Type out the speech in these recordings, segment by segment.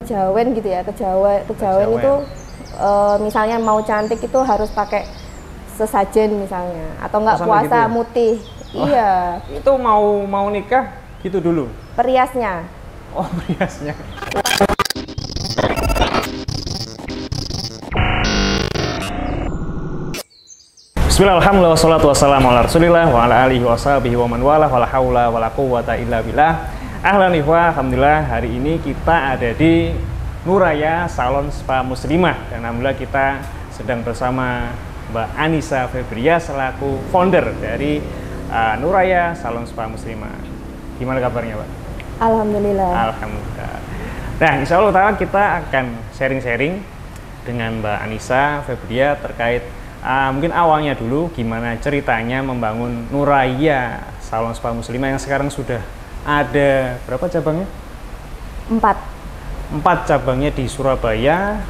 kejawen gitu ya, kejawen itu misalnya mau cantik itu harus pakai sesajen misalnya, atau enggak puasa gitu ya? Mutih. Oh, iya. Itu mau nikah gitu dulu? Periasnya. Oh, periasnya. Bismillah, alhamdulillah, wassalatu wassalamu ala rasulillah wa ala alihi wa sahbihi wa man wala wala hawla wala quwwata illa billah. Ahlan ikhwah, alhamdulillah hari ini kita ada di Nuraya Salon Spa Muslimah. Dan alhamdulillah kita sedang bersama Mbak Anissa Febria selaku founder dari Nuraya Salon Spa Muslimah. Gimana kabarnya, Mbak? Alhamdulillah. Alhamdulillah. Nah, insya Allah ta'ala kita akan sharing-sharing dengan Mbak Anissa Febria terkait mungkin awalnya dulu gimana ceritanya membangun Nuraya Salon Spa Muslimah yang sekarang sudah ada berapa cabangnya? 4 cabangnya di Surabaya,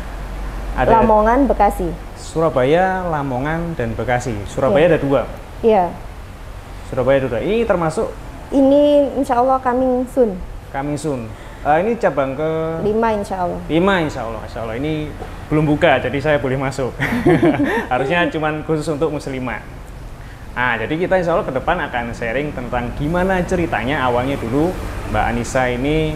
ada Lamongan, Bekasi. Surabaya, Lamongan, dan Bekasi. Surabaya ada 2. Iya. Surabaya ada 2. Ini termasuk? Ini insya Allah coming soon. Coming soon. Ini cabang ke 5 insya Allah. 5 insya Allah. Insya Allah ini belum buka, jadi saya boleh masuk. Harusnya cuma khusus untuk muslimah. Nah, jadi kita insya Allah ke depan akan sharing tentang gimana ceritanya awalnya dulu Mbak Anissa ini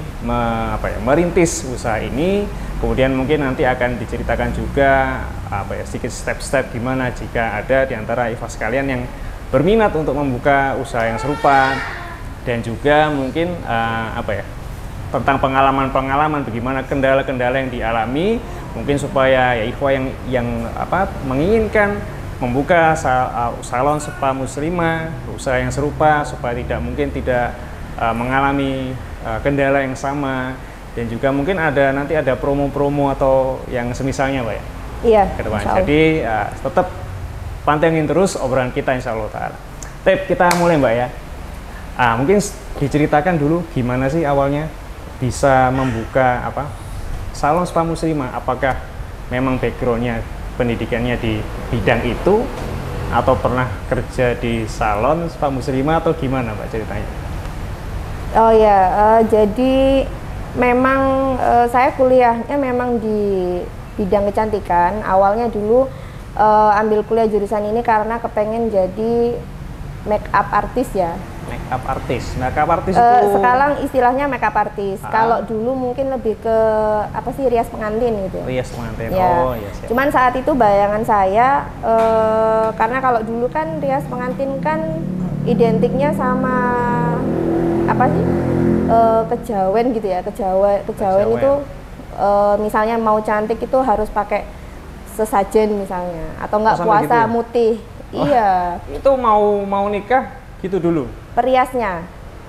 merintis usaha ini. Kemudian mungkin nanti akan diceritakan juga sedikit step-step gimana jika ada di antara ikhwas sekalian yang berminat untuk membuka usaha yang serupa, dan juga mungkin tentang pengalaman-pengalaman bagaimana kendala-kendala yang dialami, mungkin supaya ya ikhwah yang menginginkan membuka salon spa muslimah, usaha yang serupa, supaya tidak mengalami kendala yang sama, dan juga mungkin nanti ada promo-promo atau yang semisalnya, Mbak ya. Iya. Ke depan. Jadi tetap pantengin terus obrolan kita insya Allah ta'ala. Kita mulai, Mbak ya. Mungkin diceritakan dulu gimana sih awalnya bisa membuka salon spa muslimah. Apakah memang backgroundnya pendidikannya di bidang itu, atau pernah kerja di salon spa muslimah, atau gimana, Mbak, ceritanya? Oh ya, jadi memang saya kuliahnya memang di bidang kecantikan. Awalnya dulu ambil kuliah jurusan ini karena kepengen jadi make up artist ya. Makeup artis itu sekarang istilahnya makeup artis. Kalau dulu mungkin lebih ke rias pengantin gitu. Rias pengantin. Ya. Oh iya. Cuman saat itu bayangan saya karena kalau dulu kan rias pengantin kan identiknya sama kejawen gitu ya. Kejawen itu misalnya mau cantik itu harus pakai sesajen misalnya, atau enggak puasa gitu ya? Mutih. Oh, iya. Itu mau nikah gitu dulu? Periasnya.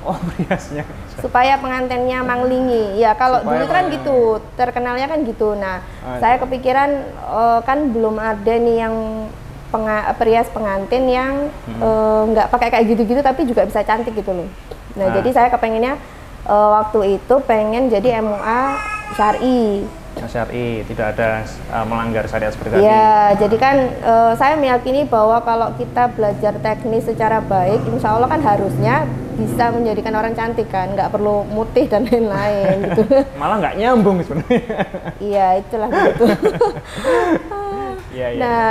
Oh, periasnya. Supaya pengantinnya manglingi. Ya, kalau dulu kan gitu, terkenalnya kan gitu. Nah, saya kepikiran kan belum ada nih yang perias pengantin yang nggak pakai kayak gitu-gitu tapi juga bisa cantik gitu loh. Nah, jadi saya kepengennya waktu itu pengen jadi MUA syar'i. Syar'i, tidak ada melanggar syariat seperti tadi. Ya, jadi kan saya meyakini bahwa kalau kita belajar teknis secara baik, insya Allah kan harusnya bisa menjadikan orang cantik kan, nggak perlu mutih dan lain-lain gitu. Malah nggak nyambung sebenarnya. Iya, itulah gitu. Ya. Nah,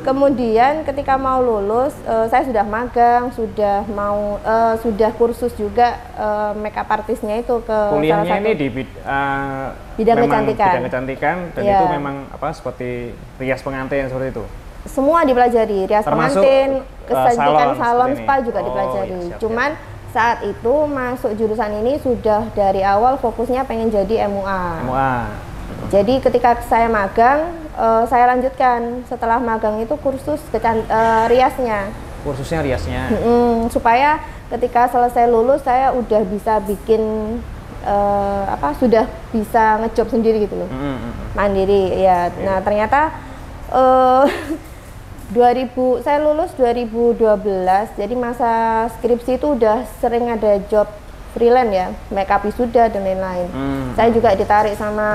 kemudian ketika mau lulus, saya sudah magang, sudah kursus juga makeup artisnya itu ke kuliahnya salah satu ini di bidang kecantikan, dan itu memang seperti rias pengantin seperti itu. Semua dipelajari, rias pengantin, kecantikan salon spa juga dipelajari. Iya, siap. Cuman saat itu masuk jurusan ini sudah dari awal fokusnya pengen jadi MUA. Jadi ketika saya magang, saya lanjutkan setelah magang itu kursus riasnya. Kursusnya riasnya. Supaya ketika selesai lulus saya udah bisa bikin sudah bisa ngejob sendiri gitu loh. Mandiri ya. Nah, ternyata saya lulus 2012. Jadi masa skripsi itu udah sering ada job freelance ya, makeup wisuda dan lain-lain. Saya juga ditarik sama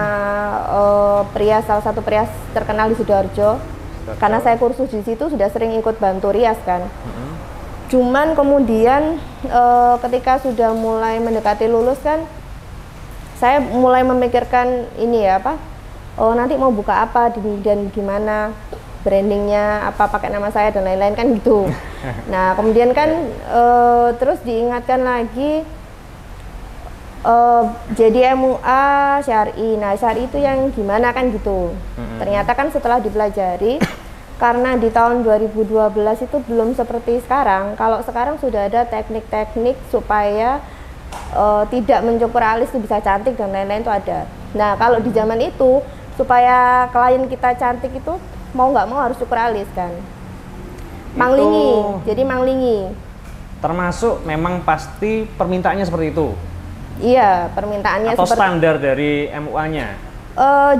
salah satu perias terkenal di Sidoarjo. Karena saya kursus di situ sudah sering ikut bantu rias kan. Cuman kemudian ketika sudah mulai mendekati lulus kan, saya mulai memikirkan ini ya apa, oh nanti mau buka apa dan gimana brandingnya, apa pakai nama saya dan lain-lain kan gitu. Nah kemudian kan terus diingatkan lagi jadi MUA Syar'i. Nah Syar'i itu yang gimana kan gitu. Ternyata kan setelah dipelajari, karena di tahun 2012 itu belum seperti sekarang. Kalau sekarang sudah ada teknik-teknik supaya tidak mencukur alis itu bisa cantik dan lain-lain itu ada. Nah kalau di zaman itu supaya klien kita cantik itu mau nggak mau harus cukur alis kan. Manglingi, jadi manglingi. Termasuk memang pasti permintaannya seperti itu. Iya, permintaannya atau seperti standar dari MUA-nya.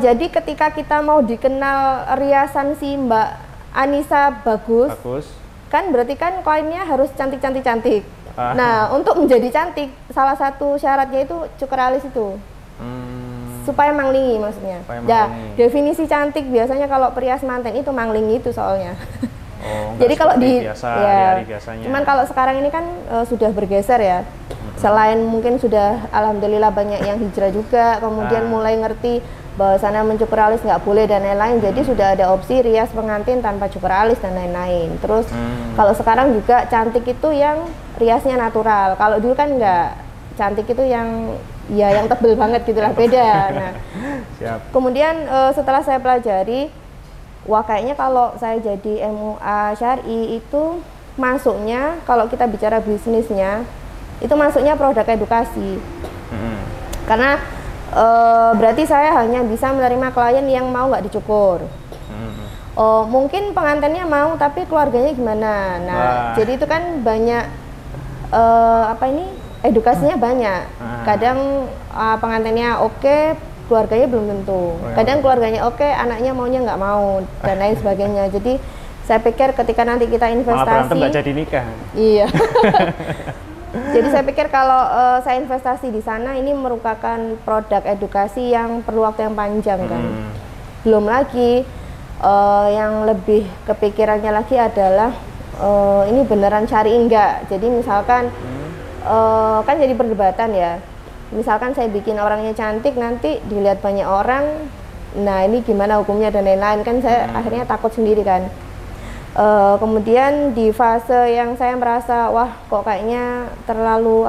Jadi ketika kita mau dikenal riasan si Mbak Anissa bagus, kan berarti kan kliennya harus cantik. Nah, untuk menjadi cantik, salah satu syaratnya itu cukur alis itu. Supaya manglingi maksudnya. Ya, definisi cantik biasanya kalau perias manten itu manglingi itu soalnya. Jadi kalau di biasanya. Cuman kalau sekarang ini kan sudah bergeser ya. Selain mungkin sudah alhamdulillah banyak yang hijrah juga, kemudian mulai ngerti bahwasannya mencukur alis nggak boleh dan lain-lain. Jadi sudah ada opsi rias pengantin tanpa cukur alis dan lain-lain. Terus kalau sekarang juga cantik itu yang riasnya natural. Kalau dulu kan nggak, cantik itu yang yang tebel banget gitulah, beda. Nah, kemudian setelah saya pelajari, wah kayaknya kalau saya jadi MUA Syar'i itu masuknya, kalau kita bicara bisnisnya, itu masuknya produk edukasi. Karena berarti saya hanya bisa menerima klien yang mau nggak dicukur. Mungkin pengantinnya mau tapi keluarganya gimana. Nah, jadi itu kan banyak edukasinya banyak. Kadang pengantinnya oke, keluarganya belum tentu. Kadang keluarganya oke, anaknya maunya nggak mau dan lain sebagainya. Jadi saya pikir ketika nanti kita investasi, malah berantem nggak jadi nikah. Iya. Jadi saya pikir kalau saya investasi di sana, ini merupakan produk edukasi yang perlu waktu yang panjang kan. Belum lagi yang lebih kepikirannya lagi adalah ini beneran syar'i enggak. Jadi misalkan kan jadi perdebatan ya. Misalkan saya bikin orangnya cantik, nanti dilihat banyak orang, nah ini gimana hukumnya dan lain-lain kan, saya akhirnya takut sendiri kan. Kemudian di fase yang saya merasa wah kok kayaknya terlalu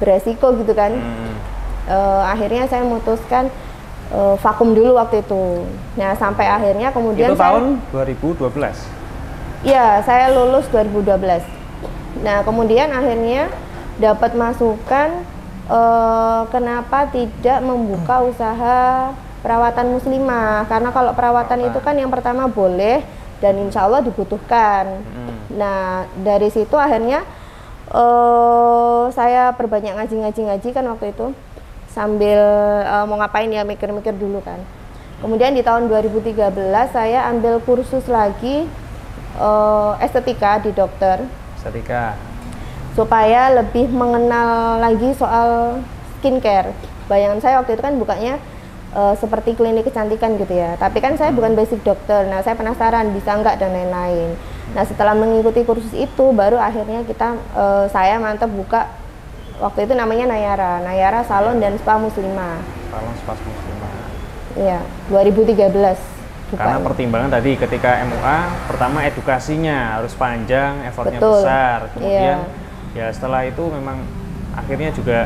beresiko gitu kan, akhirnya saya memutuskan vakum dulu waktu itu. Nah sampai akhirnya kemudian itu tahun 2012. Iya, saya lulus 2012. Nah kemudian akhirnya dapat masukan kenapa tidak membuka usaha perawatan muslimah, karena kalau perawatan itu kan yang pertama boleh dan insya Allah dibutuhkan. Nah dari situ akhirnya saya perbanyak ngaji kan waktu itu, sambil mau ngapain ya, mikir-mikir dulu kan. Kemudian di tahun 2013 saya ambil kursus lagi estetika di dokter, supaya lebih mengenal lagi soal skincare. Bayangan saya waktu itu kan bukanya seperti klinik kecantikan gitu ya, tapi kan saya bukan basic dokter. Nah saya penasaran bisa nggak dan lain-lain. Nah setelah mengikuti kursus itu baru akhirnya saya mantap buka, waktu itu namanya Nayara Salon dan Spa Muslimah. Salon Spa Muslimah. Iya, 2013. Karena pertimbangan tadi ketika MUA, pertama edukasinya harus panjang, effortnya besar. Kemudian ya setelah itu memang akhirnya juga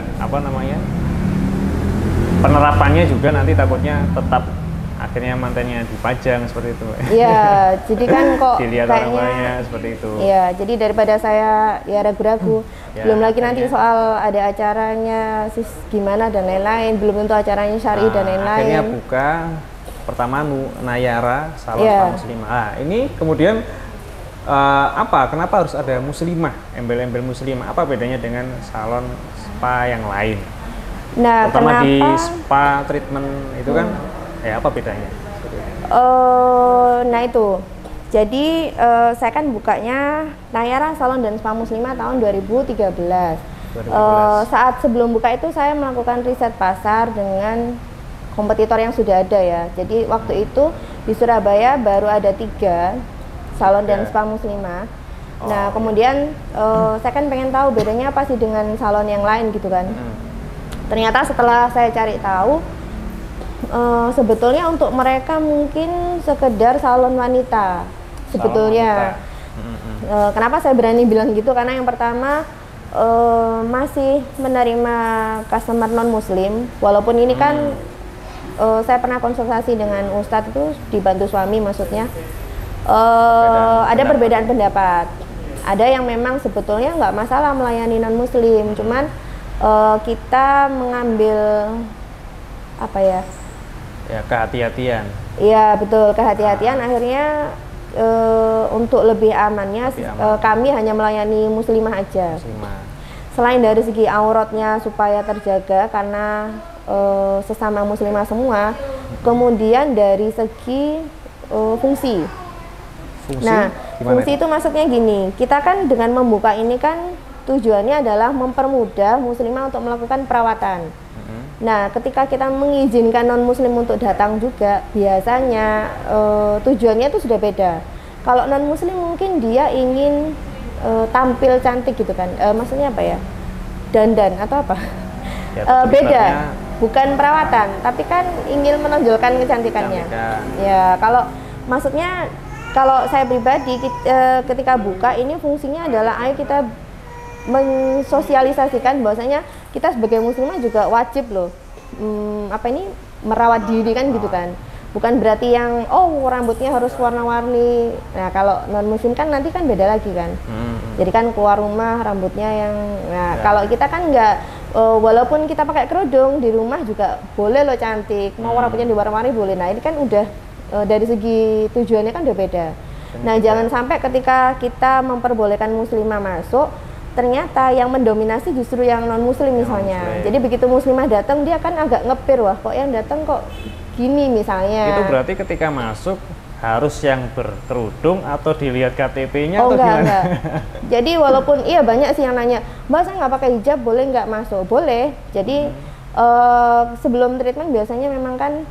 penerapannya juga nanti takutnya tetap akhirnya mantannya dipajang seperti itu. Iya, jadi kan kok dilihat kayaknya orang lainnya seperti itu. Iya, jadi daripada saya ya ragu-ragu, belum lagi nanti soal ada acaranya gimana dan lain-lain, belum tentu acaranya syar'i dan lain-lain. Akhirnya buka pertama Nayara Salon Spa Muslimah. Nah, ini kemudian kenapa harus ada muslimah, embel-embel muslimah? Apa bedanya dengan salon spa yang lain? Nah, terutama di spa treatment itu kan, apa bedanya? Nah itu, jadi saya kan bukanya Nayara Salon dan Spa Muslimah tahun 2013. Saat sebelum buka itu saya melakukan riset pasar dengan kompetitor yang sudah ada ya. Jadi waktu itu di Surabaya baru ada 3 salon dan spa muslimah. Nah kemudian saya kan pengen tahu bedanya apa sih dengan salon yang lain gitu kan. Ternyata setelah saya cari tahu, sebetulnya untuk mereka mungkin sekedar salon wanita. Sebetulnya. Kenapa saya berani bilang gitu? Karena yang pertama masih menerima customer non muslim, walaupun ini kan saya pernah konsultasi dengan Ustadz itu dibantu suami maksudnya. Ada perbedaan pendapat. Ada yang memang sebetulnya nggak masalah melayani non muslim, cuman kita mengambil apa ya? Ya, kehati-hatian. Iya betul, kehati-hatian. Akhirnya untuk lebih amannya kami hanya melayani muslimah aja. Selain dari segi auratnya supaya terjaga karena sesama muslimah semua, kemudian dari segi fungsi. Nah, fungsi itu maksudnya gini, kita kan dengan membuka ini kan tujuannya adalah mempermudah muslimah untuk melakukan perawatan. Nah, ketika kita mengizinkan non muslim untuk datang juga, biasanya tujuannya itu sudah beda. Kalau non muslim mungkin dia ingin tampil cantik gitu kan, maksudnya apa ya, dandan atau apa, ya, beda, bukan perawatan, tapi kan ingin menonjolkan kecantikannya. Ya, kalau maksudnya kalau saya pribadi ketika buka ini fungsinya adalah ayo kita mensosialisasikan bahwasanya kita sebagai muslimah juga wajib loh merawat diri kan gitu kan. Bukan berarti yang rambutnya harus warna-warni. Nah, kalau non muslim kan nanti kan beda lagi kan. Jadi kan keluar rumah rambutnya yang kalau kita kan nggak, walaupun kita pakai kerudung di rumah juga boleh loh cantik. Mau rambutnya diwarna-warni boleh. Nah, ini kan udah dari segi tujuannya kan udah beda. Nah, jangan sampai ketika kita memperbolehkan muslimah masuk, ternyata yang mendominasi justru yang non muslim misalnya. Jadi begitu muslimah datang dia kan agak ngepir, wah kok yang datang kok gini misalnya. Itu berarti ketika masuk harus yang berkerudung atau dilihat KTP-nya atau gimana? Enggak. Jadi walaupun iya banyak sih yang nanya, Mbak saya nggak pakai hijab boleh nggak masuk? Boleh. Jadi sebelum treatment biasanya memang kan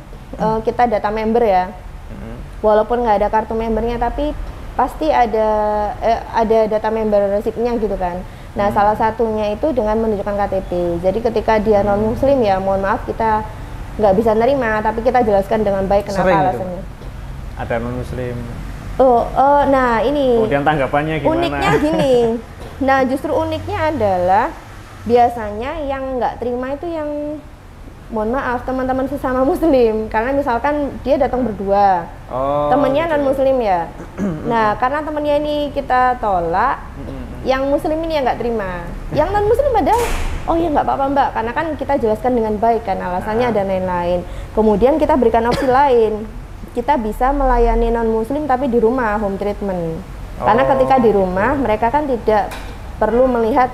kita data member ya. Walaupun nggak ada kartu membernya tapi pasti ada data membership-nya gitu kan. Nah, salah satunya itu dengan menunjukkan KTP. Jadi ketika dia non muslim ya mohon maaf kita nggak bisa nerima, tapi kita jelaskan dengan baik kenapa alasannya. Ada non muslim. Nah ini. Kemudian tanggapannya gimana? Uniknya gini. Nah, justru uniknya adalah biasanya yang nggak terima itu yang mohon maaf teman-teman sesama muslim, karena misalkan dia datang berdua, temennya non muslim ya. Nah, karena temennya ini kita tolak, yang muslim ini yang nggak terima, yang non muslim ada, oh ya nggak apa-apa mbak, karena kan kita jelaskan dengan baik kan alasannya dan lain-lain. Kemudian kita berikan opsi lain, kita bisa melayani non muslim tapi di rumah home treatment, karena ketika di rumah mereka kan tidak perlu melihat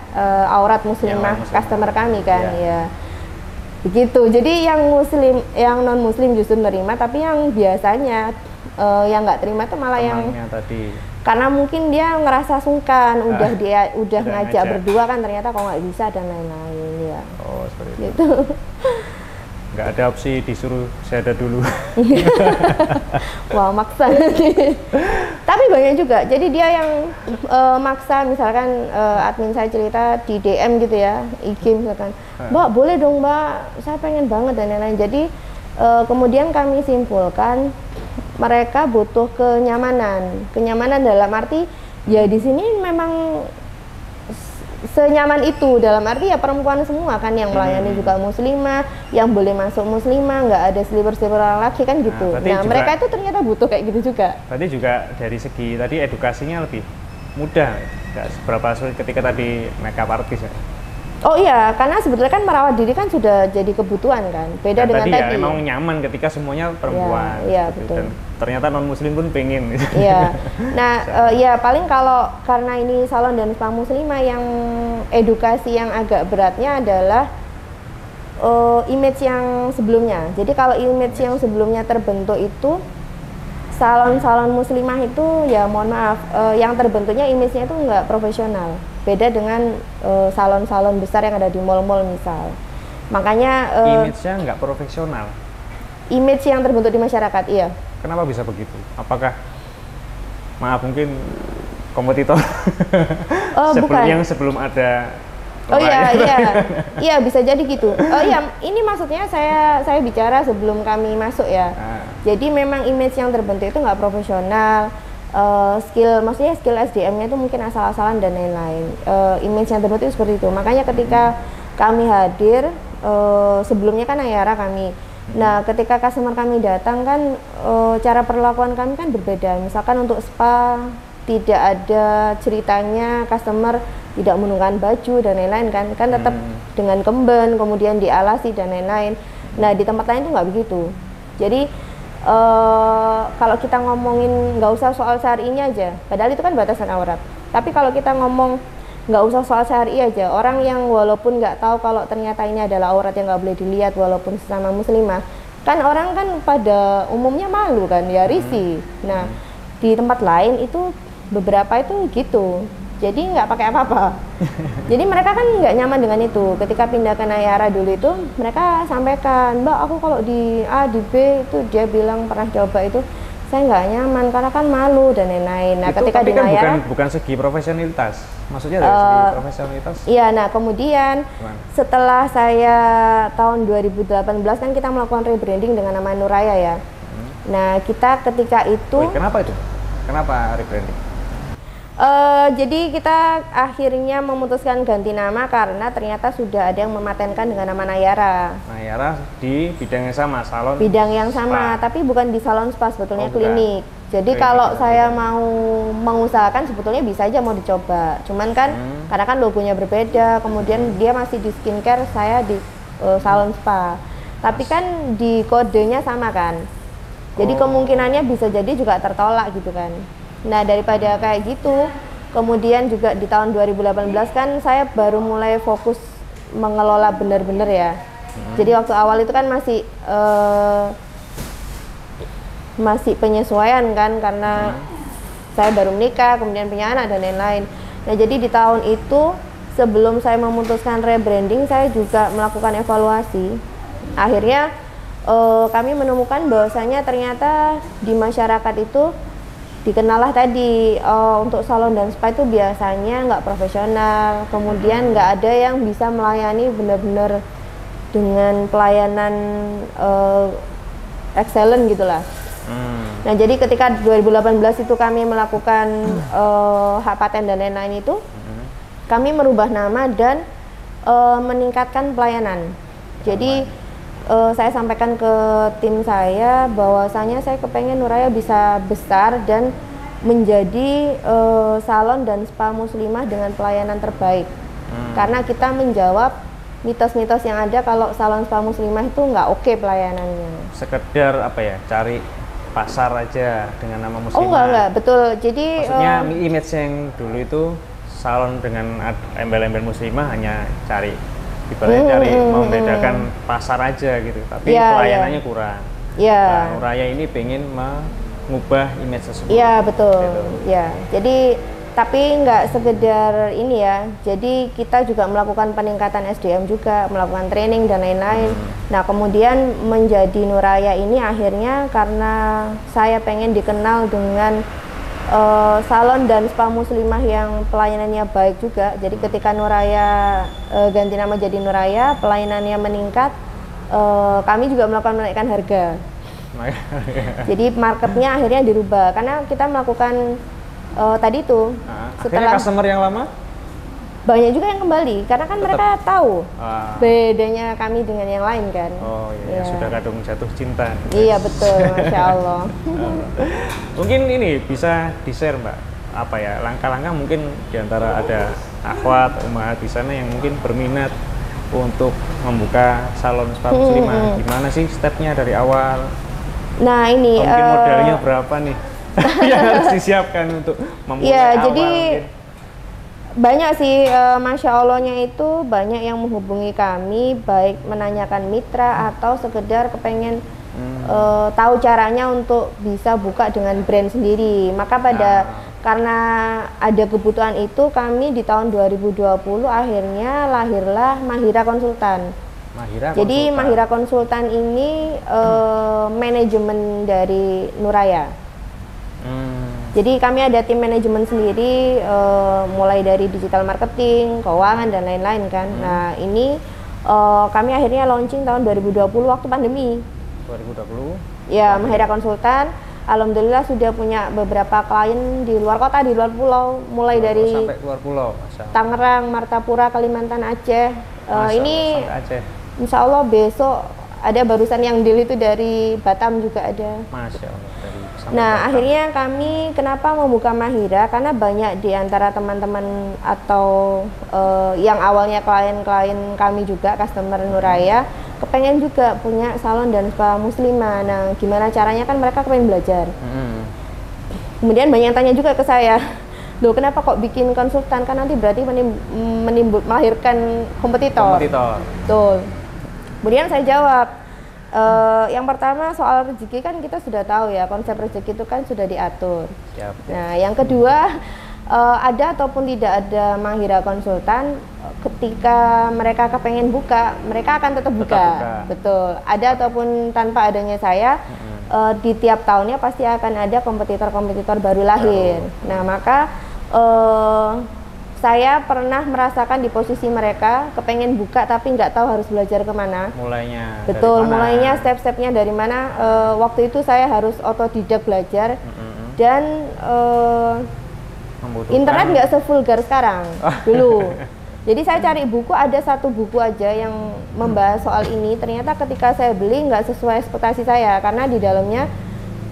aurat muslimah customer kami kan ya. Begitu. Jadi yang muslim, yang non muslim justru nerima, tapi yang biasanya yang nggak terima itu malah temannya yang tadi. Karena mungkin dia ngerasa sungkan, udah ngajak berdua kan ternyata kok nggak bisa dan lain-lain ya. Oh, seperti itu. Nggak ada opsi disuruh saya dulu. Wah, maksa. Tapi banyak juga. Jadi dia yang maksa, misalkan admin saya cerita di DM gitu ya, IG misalkan, Mbak boleh dong Mbak, saya pengen banget dan lain-lain. Jadi kemudian kami simpulkan mereka butuh kenyamanan. Kenyamanan dalam arti ya di sini memang senyaman itu, dalam arti ya perempuan semua kan yang melayani juga muslimah, yang boleh masuk muslimah, nggak ada seliber-seliber orang laki kan gitu. Nah mereka itu ternyata butuh kayak gitu juga. Tadi juga dari segi tadi edukasinya lebih mudah, nggak seberapa sulit ketika tadi makeup artist ya. Oh iya, karena sebetulnya kan merawat diri kan sudah jadi kebutuhan kan, beda dengan tadi. Ya, emang nyaman ketika semuanya perempuan. Iya, betul. Dan ternyata non muslim pun pengen. Iya. Nah, ya paling kalau karena ini salon dan spa muslimah yang edukasi yang agak beratnya adalah image yang sebelumnya. Jadi kalau image yang sebelumnya terbentuk itu salon-salon muslimah itu ya mohon maaf, yang terbentuknya image-nya itu nggak profesional. Beda dengan salon-salon besar yang ada di mall-mall misal. Makanya image-nya nggak profesional. Image yang terbentuk di masyarakat, iya. Kenapa bisa begitu? Apakah mungkin kompetitor bukan. yang sebelum ada Oh iya, iya bisa jadi gitu. Oh iya, ini maksudnya saya bicara sebelum kami masuk ya. Jadi memang image yang terbentuk itu nggak profesional. Maksudnya skill SDM-nya itu mungkin asal-asalan dan lain-lain. Image yang terbentuk itu seperti itu. Makanya ketika kami hadir, sebelumnya kan Ayara kami. Nah, ketika customer kami datang kan, cara perlakuan kami kan berbeda. Misalkan untuk spa tidak ada ceritanya customer tidak menggunakan baju dan lain-lain kan tetap dengan kemben, kemudian dialasi dan lain-lain. Nah, di tempat lain itu nggak begitu. Jadi kalau kita ngomongin nggak usah soal syar'inya aja, padahal itu kan batasan aurat. Tapi kalau kita ngomong nggak usah soal syar'i aja, orang yang walaupun nggak tahu kalau ternyata ini adalah aurat yang nggak boleh dilihat walaupun sesama muslimah, kan orang kan pada umumnya malu kan, ya risih. Nah, di tempat lain itu beberapa itu gitu, jadi nggak pakai apa-apa. Jadi mereka kan nggak nyaman dengan itu. Ketika pindah ke Nayara dulu itu mereka sampaikan, Mbak aku kalau di A di B itu dia bilang pernah coba itu saya nggak nyaman karena kan malu dan lain-lain. Nah, itu, ketika tapi di kan Nayara bukan segi profesionalitas, maksudnya dari segi profesionalitas. Iya, nah kemudian setelah saya tahun 2018 kan kita melakukan rebranding dengan nama Nuraya ya. Nah, kita ketika itu kenapa itu? Kenapa rebranding? Jadi kita akhirnya memutuskan ganti nama karena ternyata sudah ada yang mematenkan dengan nama Nayara. Nayara di bidang yang sama, salon. Bidang yang sama, tapi bukan di salon spa, sebetulnya klinik. Jadi klinik, kalau saya mau mengusahakan sebetulnya bisa aja mau dicoba. Cuman kan karena kan logonya berbeda, kemudian dia masih di skincare, saya di salon spa. Tapi kan di kodenya sama kan. Jadi kemungkinannya bisa jadi juga tertolak gitu kan. Nah, daripada kayak gitu, kemudian juga di tahun 2018 kan saya baru mulai fokus mengelola benar-benar ya. Jadi waktu awal itu kan masih penyesuaian kan, karena saya baru menikah, kemudian punya anak dan lain-lain. Nah, jadi di tahun itu sebelum saya memutuskan rebranding, saya juga melakukan evaluasi. Akhirnya kami menemukan bahwasanya ternyata di masyarakat itu dikenallah tadi untuk salon dan spa itu biasanya nggak profesional, kemudian nggak ada yang bisa melayani benar-benar dengan pelayanan excellent gitulah. Nah, jadi ketika 2018 itu kami melakukan hak paten dan lain-lain itu, kami merubah nama dan meningkatkan pelayanan. Jadi saya sampaikan ke tim saya bahwasanya saya kepengen Nuraya bisa besar dan menjadi salon dan spa muslimah dengan pelayanan terbaik. Karena kita menjawab mitos-mitos yang ada kalau salon spa muslimah itu nggak oke pelayanannya. Sekedar apa ya, cari pasar aja dengan nama muslimah. Oh enggak, betul. Jadi maksudnya image yang dulu itu salon dengan embel-embel muslimah hanya cari cari membedakan pasar aja gitu, tapi pelayanannya kurang. Nah, Nuraya ini pengen mengubah image tersebut. Iya, betul. Gitu. Ya, jadi tapi nggak sekedar ini ya. Jadi kita juga melakukan peningkatan SDM juga, melakukan training dan lain-lain. Nah, kemudian menjadi Nuraya ini akhirnya karena saya pengen dikenal dengan salon dan spa muslimah yang pelayanannya baik juga. Jadi ketika Nuraya ganti nama jadi Nuraya, pelayanannya meningkat, kami juga melakukan menaikkan harga. Jadi marketnya akhirnya dirubah karena kita melakukan tadi itu setelah customer yang lama banyak juga yang kembali karena kan mereka tahu bedanya kami dengan yang lain kan. Oh iya, sudah kadung jatuh cinta. Iya betul, Masya Allah. Mungkin ini bisa di-share Mbak, apa ya, langkah-langkah mungkin diantara ada akhwat, ummahat di sana yang mungkin berminat untuk membuka salon spa muslimah. Gimana sih stepnya dari awal? Nah ini mungkin modalnya berapa nih yang harus disiapkan untuk memulai awal? Jadi mungkin banyak sih, Masya Allahnya itu banyak yang menghubungi kami, baik menanyakan mitra atau sekedar kepengen tahu caranya untuk bisa buka dengan brand sendiri. Maka karena ada kebutuhan itu, kami di tahun 2020 akhirnya lahirlah Mahira Konsultan. Jadi Mahira Konsultan ini manajemen dari Nuraya. Jadi kami ada tim manajemen sendiri, mulai dari digital marketing, keuangan dan lain-lain kan. Nah ini kami akhirnya launching tahun 2020 waktu pandemi. 2020? Ya, Mahira Konsultan. Alhamdulillah sudah punya beberapa klien di luar kota, di luar pulau, mulai dari sampai luar pulau, Tangerang, Martapura, Kalimantan, Aceh. Ini Aceh. Insya Allah besok ada barusan yang deal itu dari Batam juga ada. Masya Allah. Nah, akhirnya kami kenapa membuka Mahira? Karena banyak di antara teman-teman atau yang awalnya klien-klien kami juga, customer Nuraya, kepengen juga punya salon dan spa muslimah. Nah, gimana caranya kan mereka kepengen belajar. Kemudian banyak yang tanya juga ke saya, loh kenapa kok bikin konsultan? Kan nanti berarti melahirkan kompetitor. Betul. Kemudian saya jawab, yang pertama soal rezeki kan kita sudah tahu ya, konsep rezeki itu kan sudah diatur. Siap. Nah, yang kedua, ada ataupun tidak ada Mahira Konsultan, ketika mereka kepengen buka, mereka akan tetap buka. Betul. Ada ataupun tanpa adanya saya, di tiap tahunnya pasti akan ada kompetitor-kompetitor baru lahir. Nah, maka saya pernah merasakan di posisi mereka, kepengen buka tapi nggak tahu harus belajar kemana. Mulainya. Betul, mulainya step-stepnya dari mana. Waktu itu saya harus otodidak belajar dan internet nggak sevulgar sekarang dulu. Jadi saya cari buku, ada satu buku aja yang membahas soal ini. Ternyata ketika saya beli nggak sesuai ekspektasi saya, karena di dalamnya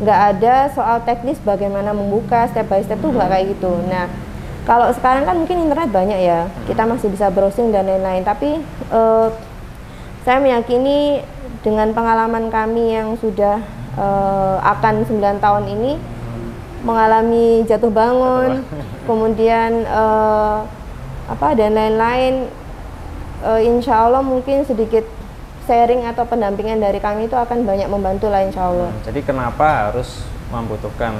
nggak ada soal teknis bagaimana membuka step by step tuh nggak kayak gitu. Nah, kalau sekarang kan mungkin internet banyak ya, kita masih bisa browsing dan lain-lain. Tapi saya meyakini dengan pengalaman kami yang sudah akan 9 tahun ini, mengalami jatuh bangun, kemudian dan lain-lain, insya Allah mungkin sedikit sharing atau pendampingan dari kami itu akan banyak membantu lah insya Allah. Jadi kenapa harus membutuhkan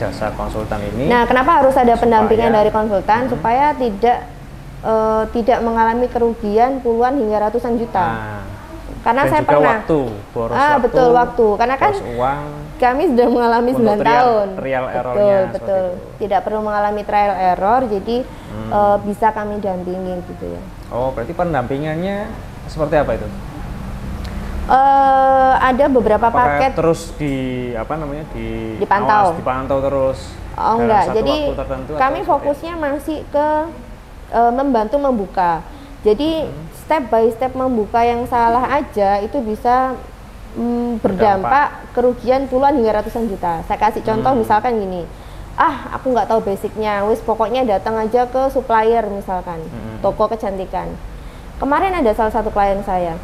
jasa konsultan ini? Nah, kenapa harus ada pendampingan dari konsultan supaya tidak mengalami kerugian puluhan hingga ratusan juta. Karena saya pernah boros betul waktu, karena kan uang, kami sudah mengalami 9 tahun. Betul. Tidak perlu mengalami trial error, jadi bisa kami dampingi gitu ya. Oh, berarti pendampingannya seperti apa itu? Ada beberapa paket terus dipantau terus. Oh enggak, jadi kami fokusnya masih ke membantu membuka. Jadi step by step membuka yang salah aja itu bisa berdampak kerugian puluhan hingga ratusan juta. Saya kasih contoh misalkan gini, aku nggak tahu basicnya, pokoknya datang aja ke supplier misalkan, toko kecantikan. Kemarin ada salah satu klien saya,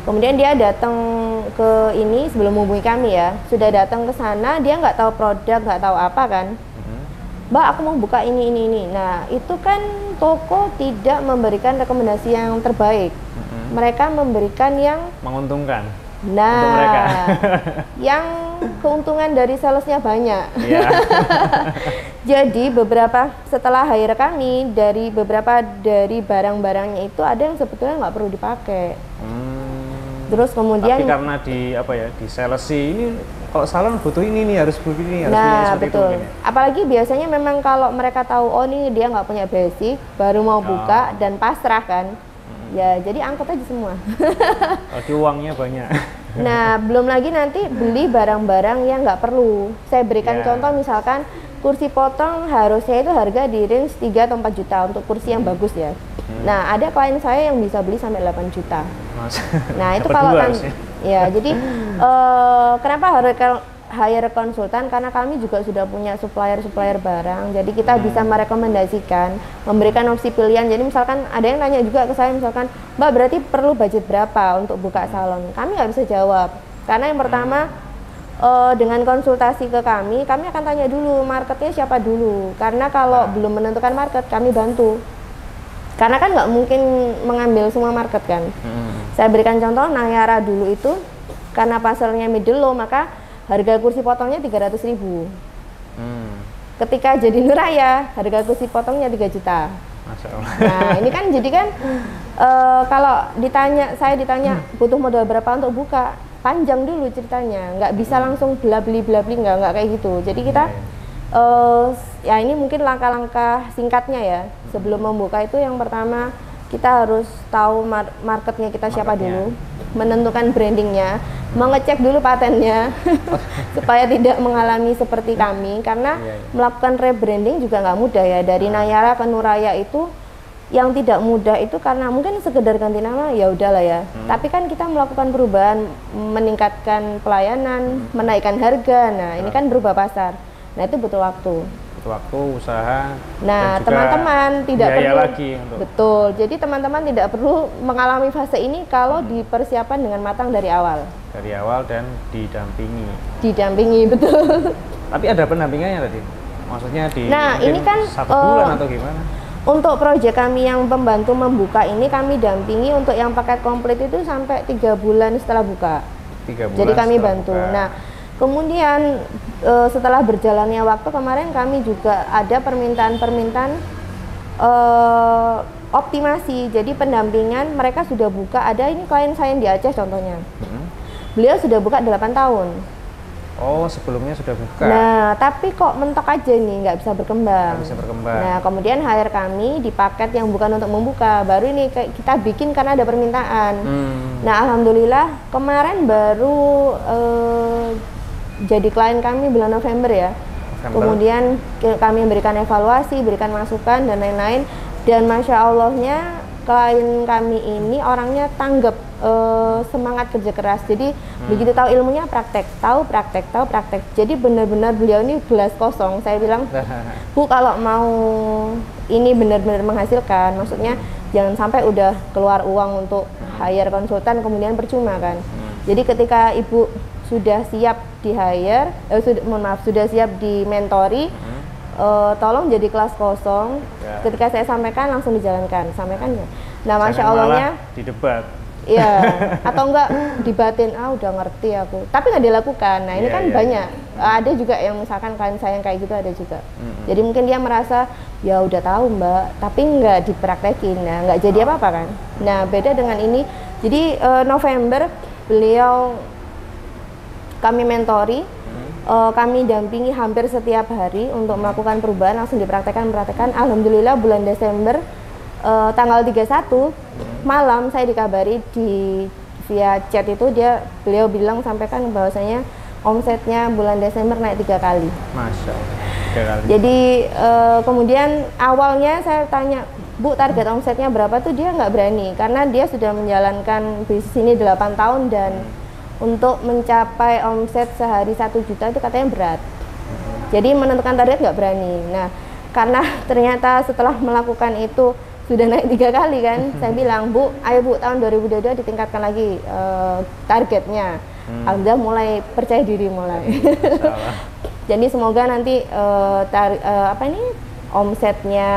kemudian dia datang ke ini sebelum menghubungi kami ya, sudah datang ke sana, dia nggak tahu produk, nggak tahu apa kan, Mbak aku mau buka ini. Nah itu kan toko tidak memberikan rekomendasi yang terbaik, mereka memberikan yang menguntungkan. Nah, untuk mereka. Yang keuntungan dari salesnya banyak. Jadi setelah hire kami, dari barang-barangnya itu ada yang sebetulnya nggak perlu dipakai. Terus kemudian tapi karena di sales ini kalau salon butuh ini nih, harus begini, harus begini, betul. Apalagi biasanya memang kalau mereka tahu ini dia nggak punya basic, baru mau buka dan pasrah kan. Ya, jadi angkut aja semua. Jadi uangnya banyak. Nah, belum lagi nanti beli barang-barang yang nggak perlu. Saya berikan contoh misalkan kursi potong harusnya itu harga di range 3 atau 4 juta untuk kursi yang bagus ya. Nah, ada klien saya yang bisa beli sampai 8 juta. Nah, itu kalau kan ya, jadi kenapa harus hire konsultan? Karena kami juga sudah punya supplier barang, jadi kita bisa merekomendasikan, memberikan opsi pilihan. Jadi misalkan ada yang tanya juga ke saya, misalkan Mbak berarti perlu budget berapa untuk buka salon? Kami nggak bisa jawab, karena yang pertama dengan konsultasi ke kami akan tanya dulu marketnya siapa dulu, karena kalau belum menentukan market kami bantu, karena kan nggak mungkin mengambil semua market kan. Saya berikan contoh Nayara dulu itu, karena pasarnya middle low, maka harga kursi potongnya 300.000. Ketika jadi Nuraya, harga kursi potongnya 3 juta. Masya Allah. Nah, ini kan jadi kan kalau saya ditanya butuh modal berapa untuk buka, panjang dulu ceritanya, nggak bisa langsung bela beli nggak kayak gitu. Jadi kita ya ini mungkin langkah-langkah singkatnya ya. Sebelum membuka itu yang pertama kita harus tahu marketnya kita siapa dulu, menentukan brandingnya, mengecek dulu patennya supaya tidak mengalami seperti kami, karena melakukan rebranding juga nggak mudah ya. Dari Nayara ke Nuraya itu yang tidak mudah itu karena mungkin sekedar ganti nama ya udahlah ya. Tapi kan kita melakukan perubahan, meningkatkan pelayanan, menaikkan harga. Nah ini kan berubah pasar. Nah itu butuh waktu. Butuh waktu, usaha. Nah teman-teman tidak perlu lagi untuk... Betul. Jadi teman-teman tidak perlu mengalami fase ini kalau dipersiapkan dengan matang dari awal. Dari awal dan didampingi. Didampingi, betul. Tapi ada pendampingannya tadi? Maksudnya di ini kan 1 bulan atau gimana? Untuk proyek kami yang pembantu membuka ini kami dampingi untuk yang paket komplit itu sampai 3 bulan setelah buka. 3 bulan. Jadi kami bantu. Buka. Nah, kemudian setelah berjalannya waktu kemarin kami juga ada permintaan optimasi. Jadi pendampingan mereka sudah buka. Ada ini klien saya yang di Aceh contohnya. Beliau sudah buka 8 tahun. Oh, sebelumnya sudah buka. Nah, tapi kok mentok aja nih, nggak bisa berkembang. Nggak bisa berkembang. Nah, kemudian hire kami di paket yang bukan untuk membuka. Baru ini kita bikin karena ada permintaan. Nah, alhamdulillah kemarin baru jadi klien kami bulan November ya. Kemudian kami memberikan evaluasi, berikan masukan dan lain-lain. Dan masya Allahnya klien kami ini orangnya tanggap, semangat kerja keras. Jadi begitu tahu ilmunya praktek, tahu praktek. Jadi benar-benar beliau ini gelas kosong. Saya bilang, Bu kalau mau ini benar-benar menghasilkan, maksudnya jangan sampai udah keluar uang untuk hire konsultan kemudian percuma kan. Jadi ketika Ibu sudah siap di hire, sudah siap di mentori, tolong jadi kelas kosong. Ketika saya sampaikan langsung dijalankan, sampaikan ya. Nah, masya Allahnya di debat. Iya, atau enggak dibatin, udah ngerti aku. Tapi nggak dilakukan. Nah, ini kan banyak. Ada juga yang misalkan klien saya yang kayak gitu ada juga. Jadi mungkin dia merasa ya udah tahu Mbak, tapi nggak dipraktekin. Nah, nggak jadi apa-apa kan. Nah, beda dengan ini. Jadi November beliau kami mentori. Kami dampingi hampir setiap hari untuk melakukan perubahan, langsung dipraktekkan. Alhamdulillah bulan Desember tanggal 31 malam saya dikabari via chat itu beliau bilang sampaikan bahwasanya omsetnya bulan Desember naik 3 kali. Masya Allah, 3 kali. Jadi kemudian awalnya saya tanya, Bu target omsetnya berapa tuh, dia nggak berani karena dia sudah menjalankan bisnis ini 8 tahun dan untuk mencapai omset sehari 1 juta itu katanya berat. Jadi menentukan target nggak berani. Nah, karena ternyata setelah melakukan itu sudah naik 3 kali kan, saya bilang, Bu, ayo Bu tahun 2022 ditingkatkan lagi targetnya. Alhamdulillah mulai percaya diri mulai. Jadi semoga nanti omsetnya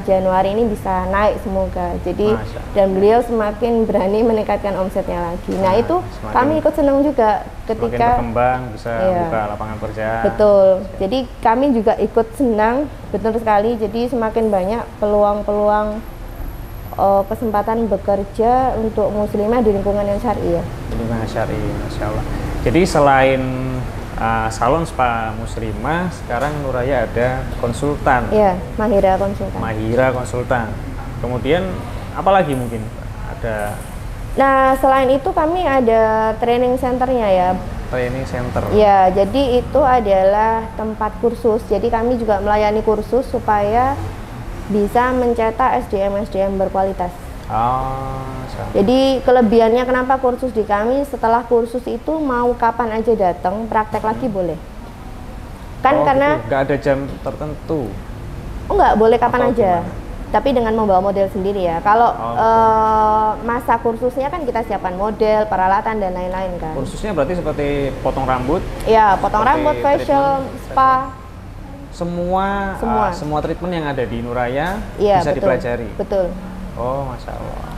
Januari ini bisa naik semoga. Jadi dan beliau semakin berani meningkatkan omsetnya lagi. Nah, itu kami ikut senang juga ketika berkembang bisa buka lapangan kerja. Betul. Jadi kami juga ikut senang, betul sekali. Jadi semakin banyak peluang-peluang kesempatan bekerja untuk muslimah di lingkungan yang syar'i ya. Lingkungan syar'i, Masya Allah. Jadi selain salon spa muslimah, sekarang Nuraya ada konsultan. Iya, Mahira konsultan. Mahira konsultan. Kemudian apalagi mungkin ada? Nah, selain itu kami ada training centernya ya. Training center. Ya, jadi itu adalah tempat kursus. Jadi kami juga melayani kursus supaya bisa mencetak SDM berkualitas. Jadi kelebihannya kenapa kursus di kami, setelah kursus itu mau kapan aja datang, praktek lagi boleh. Kan karena nggak ada jam tertentu. Nggak, boleh kapan aja. Tapi dengan membawa model sendiri ya. Kalau masa kursusnya kan kita siapkan model, peralatan dan lain-lain kan. Kursusnya berarti seperti potong rambut? Iya, potong rambut, facial, spa. Semua treatment yang ada di Nuraya bisa dipelajari. Betul. Oh, Masya Allah.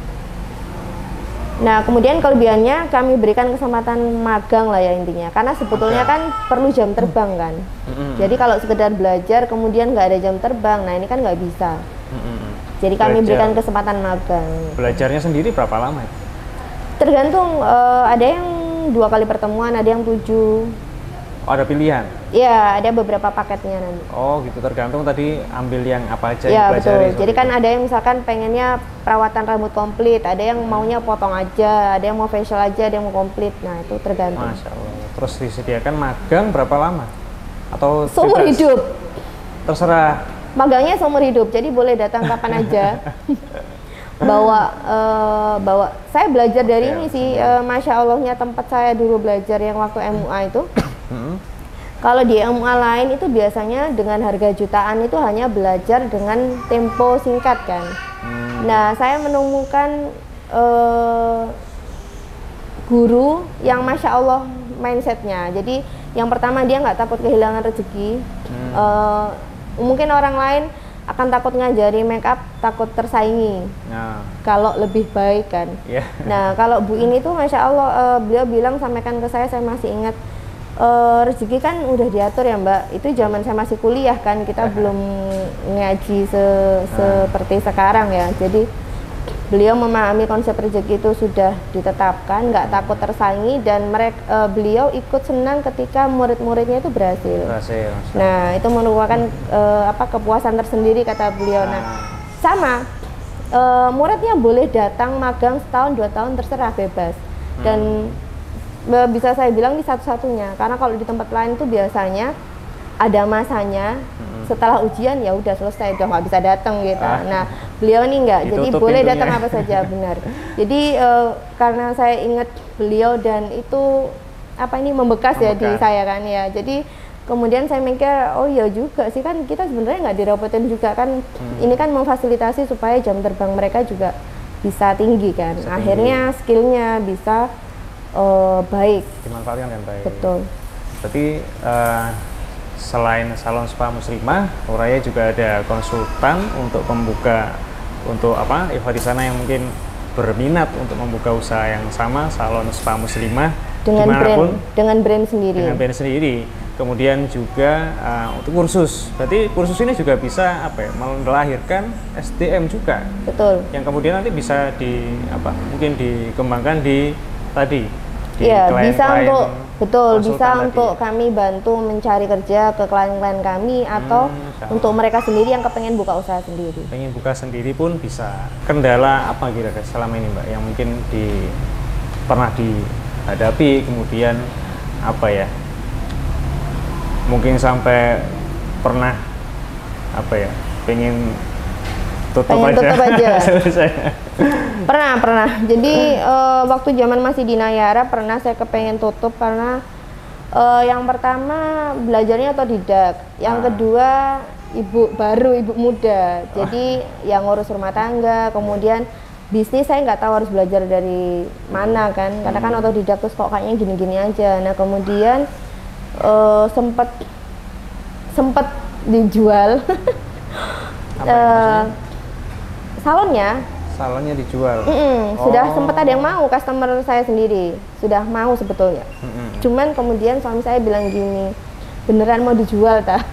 Nah, kemudian kelebihannya kami berikan kesempatan magang lah ya intinya. Karena sebetulnya kan perlu jam terbang kan. Jadi kalau sekedar belajar kemudian nggak ada jam terbang, nah ini kan nggak bisa. Jadi kami berikan kesempatan magang. Belajarnya sendiri berapa lama? Tergantung, ada yang 2 kali pertemuan, ada yang 7. Oh, ada pilihan? Ya, ada beberapa paketnya nanti. Oh gitu, tergantung tadi ambil yang apa aja Ya yang betul, jadi kan ada yang misalkan pengennya perawatan rambut komplit, ada yang maunya potong aja, ada yang mau facial aja, ada yang mau komplit. Nah itu tergantung. Masya Allah. Terus disediakan magang berapa lama? Atau seumur hidup? Terserah. Magangnya seumur hidup, jadi boleh datang kapan aja. bawa saya belajar dari ini sih, Masya Allahnya tempat saya dulu belajar yang waktu MUA itu. Kalau di MUA lain itu biasanya dengan harga jutaan itu hanya belajar dengan tempo singkat kan. Nah saya menemukan guru yang Masya Allah mindsetnya. Jadi yang pertama dia nggak takut kehilangan rezeki. Mungkin orang lain akan takut ngajari make up, takut tersaingi kalau lebih baik kan. Nah kalau Bu ini tuh Masya Allah, beliau bilang, sampaikan ke saya masih ingat, rezeki kan udah diatur ya Mbak. Itu zaman saya masih kuliah kan, kita belum ngaji seperti sekarang ya. Jadi beliau memahami konsep rezeki itu sudah ditetapkan, nggak takut tersaingi, dan beliau ikut senang ketika murid-muridnya itu berhasil. Nah itu merupakan kepuasan tersendiri kata beliau. Nah sama muridnya boleh datang magang setahun 2 tahun terserah, bebas. Dan bisa saya bilang ini satu-satunya, karena kalau di tempat lain itu biasanya ada masanya, setelah ujian ya udah selesai, udah nggak bisa datang gitu. Nah beliau ini enggak, jadi boleh datang apa saja. Benar. Jadi karena saya ingat beliau dan itu membekas ya di saya kan ya. Jadi kemudian saya mikir, oh iya juga sih, kan kita sebenarnya nggak direpotin juga kan. Ini kan memfasilitasi supaya jam terbang mereka juga bisa tinggi kan. Akhirnya skillnya bisa baik, dimanfaatkan dengan baik. Betul. Berarti selain salon spa muslimah, Nur Raya juga ada konsultan untuk membuka, untuk Ikhwah di sana yang mungkin berminat untuk membuka usaha yang sama, salon spa muslimah dengan brand sendiri. Dengan brand sendiri. Kemudian juga untuk kursus. Berarti kursus ini juga bisa melahirkan SDM juga. Betul. Yang kemudian nanti bisa mungkin dikembangkan di Iya, bisa untuk kami bantu mencari kerja ke klien-klien kami, atau untuk mereka sendiri yang kepengen buka usaha sendiri. Pengen buka sendiri pun bisa. Kendala apa kira-kira selama ini Mbak yang mungkin pernah dihadapi, kemudian mungkin sampai pernah pengen tutup aja. Pernah. Jadi waktu zaman masih di Nayara pernah saya kepengen tutup karena yang pertama belajarnya otodidak, yang kedua ibu muda, jadi yang ngurus rumah tangga, kemudian bisnis saya nggak tahu harus belajar dari mana kan, karena kan otodidak terus kok kayaknya gini-gini aja. Nah kemudian sempet dijual. Salonnya dijual. Sudah sempat ada yang mau, customer saya sendiri sudah mau sebetulnya. Cuman kemudian suami saya bilang gini, beneran mau dijual tak?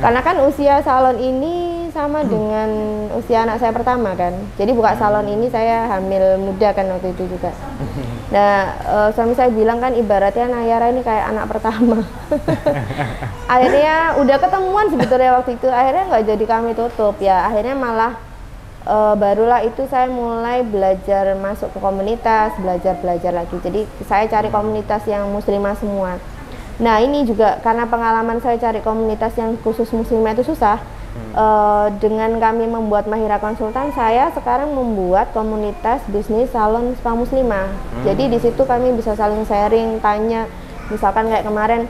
Karena kan usia salon ini sama dengan usia anak saya pertama kan. Jadi buka salon ini saya hamil muda kan waktu itu juga. Nah suami saya bilang kan ibaratnya Nayara ini kayak anak pertama. Akhirnya udah ketemuan sebetulnya waktu itu, akhirnya nggak jadi kami tutup ya. Akhirnya malah barulah itu saya mulai belajar masuk ke komunitas, belajar lagi. Jadi saya cari komunitas yang muslimah semua. Nah ini juga karena pengalaman saya cari komunitas yang khusus muslimah itu susah. Dengan kami membuat Mahira Konsultan, saya sekarang membuat komunitas bisnis salon spa muslimah. Jadi di situ kami bisa saling sharing, tanya, misalkan kayak kemarin,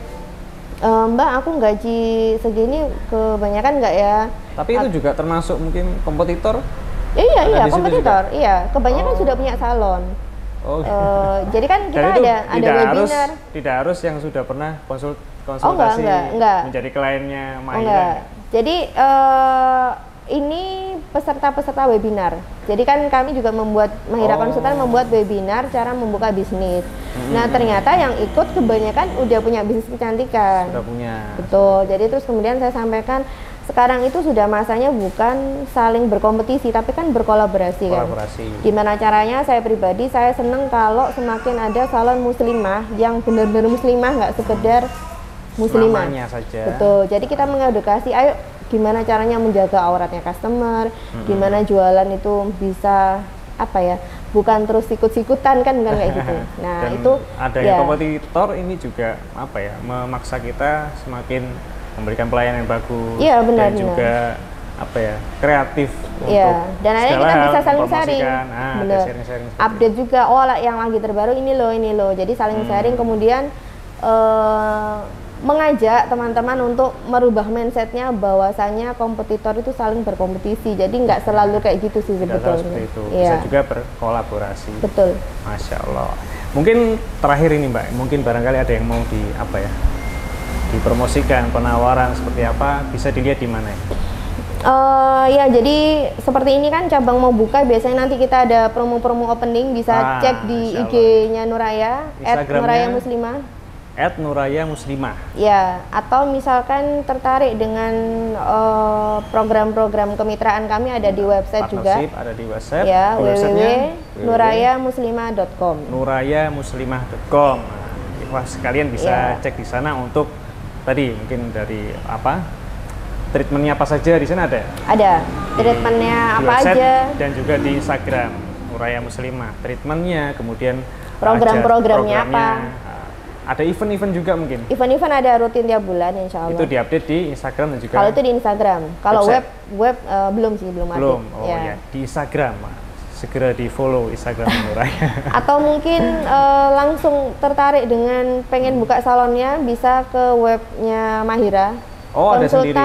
Mbak aku gaji segini kebanyakan nggak ya? Tapi itu juga termasuk mungkin kompetitor? Iya, kompetitor. Iya, kebanyakan sudah punya salon. Jadi kan kita ada webinar. Tidak harus yang sudah pernah konsultasi enggak. menjadi kliennya Mahira. Jadi ini peserta webinar. Jadi kan kami juga membuat Mahira Konsultan membuat webinar cara membuka bisnis. Nah ternyata yang ikut kebanyakan udah punya bisnis kecantikan. Sudah punya. Betul. Jadi terus kemudian saya sampaikan, sekarang itu sudah masanya bukan saling berkompetisi, tapi kan berkolaborasi kan. Gimana caranya? Saya pribadi saya seneng kalau semakin ada salon muslimah yang benar-benar muslimah, nggak sekedar muslimah. Namanya saja. Betul. Jadi kita mengedukasi, ayo gimana caranya menjaga auratnya customer, gimana jualan itu bisa apa ya? Bukan terus ikut-ikutan kan, bukan kayak gitu. Nah, dan itu adanya kompetitor ini juga apa ya? Memaksa kita semakin memberikan pelayanan yang bagus, dan juga apa ya, kreatif untuk dan akhirnya kita bisa saling sharing, sharing update juga, oh yang lagi terbaru ini loh, jadi saling sharing, kemudian mengajak teman-teman untuk merubah mindsetnya bahwasanya kompetitor itu saling berkompetisi, jadi nggak selalu kayak gitu sih sebetulnya. Bisa juga berkolaborasi. Betul. Masya Allah. Mungkin terakhir ini Mbak, mungkin barangkali ada yang mau dipromosikan, penawaran seperti apa, bisa dilihat di mana ya? Ya, jadi seperti ini kan cabang mau buka, biasanya nanti kita ada promo-promo opening, bisa cek di IG-nya Nuraya, @nurayamuslimah. @nurayamuslimah. Ya, atau misalkan tertarik dengan program-program kemitraan kami ada di website juga. Ada di website. Ya, www.nurayamuslimah.com. nurayamuslimah.com. Wah, sekalian bisa cek di sana untuk tadi mungkin dari treatmentnya apa saja di sana ada? Ada treatmentnya apa aja, dan juga di Instagram Nuraya Muslimah treatmentnya, kemudian programnya apa. Ada event-event juga mungkin? Event-event ada rutin tiap bulan insya Allah. Itu diupdate di Instagram dan juga? Kalau itu di Instagram. Kalau web belum update. Oh ya, di Instagram. Segera di follow Instagram Nuraya. Atau mungkin langsung tertarik dengan pengen buka salonnya, bisa ke webnya Mahira. Ada sendiri?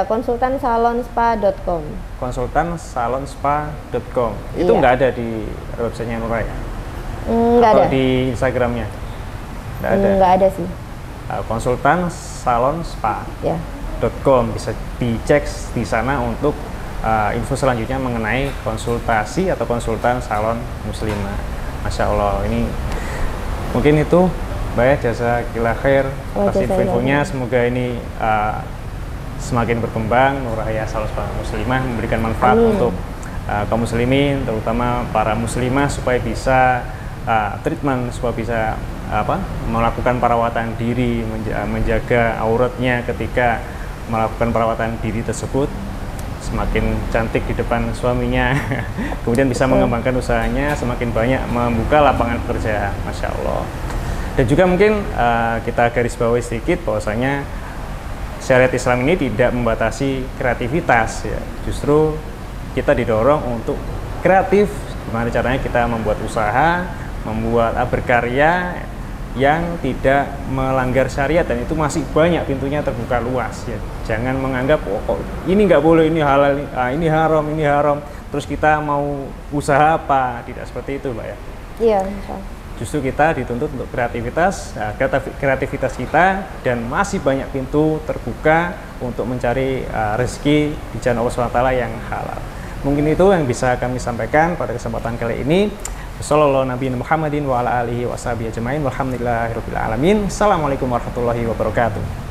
Konsultan salonspa.com. konsultansalonspa.com. Itu nggak ada di websitenya Nuraya? Nggak ada. Di Instagramnya? Nggak ada sih. konsultansalonspa.com, bisa dicek di sana untuk info selanjutnya mengenai konsultasi atau konsultan salon muslimah. Masya Allah, ini mungkin itu Mbak ya, jazakillah khair atas infonya. Semoga ini semakin berkembang, Nuraya Salon Spa Muslimah memberikan manfaat untuk kaum muslimin, terutama para muslimah, supaya bisa treatment, supaya bisa melakukan perawatan diri, menjaga auratnya ketika melakukan perawatan diri tersebut, semakin cantik di depan suaminya, kemudian bisa mengembangkan usahanya, semakin banyak membuka lapangan pekerjaan. Masya Allah. Dan juga mungkin kita garis bawahi sedikit bahwasanya syariat Islam ini tidak membatasi kreativitas ya. Justru kita didorong untuk kreatif, gimana caranya kita membuat usaha, membuat berkarya yang tidak melanggar syariat, dan itu masih banyak, pintunya terbuka luas ya. Jangan menganggap kok ini nggak boleh, ini halal, ini haram, terus kita mau usaha apa, tidak seperti itu Mbak ya. Iya. Justru kita dituntut untuk kreativitas kita, dan masih banyak pintu terbuka untuk mencari rezeki di jalan Allah SWT yang halal. Mungkin itu yang bisa kami sampaikan pada kesempatan kali ini. Sallallahu Nabi Muhammadin wa ala alihi wa sahbihi ajma'in. Walhamdulillahirabbil alamin. Assalamualaikum warahmatullahi wabarakatuh.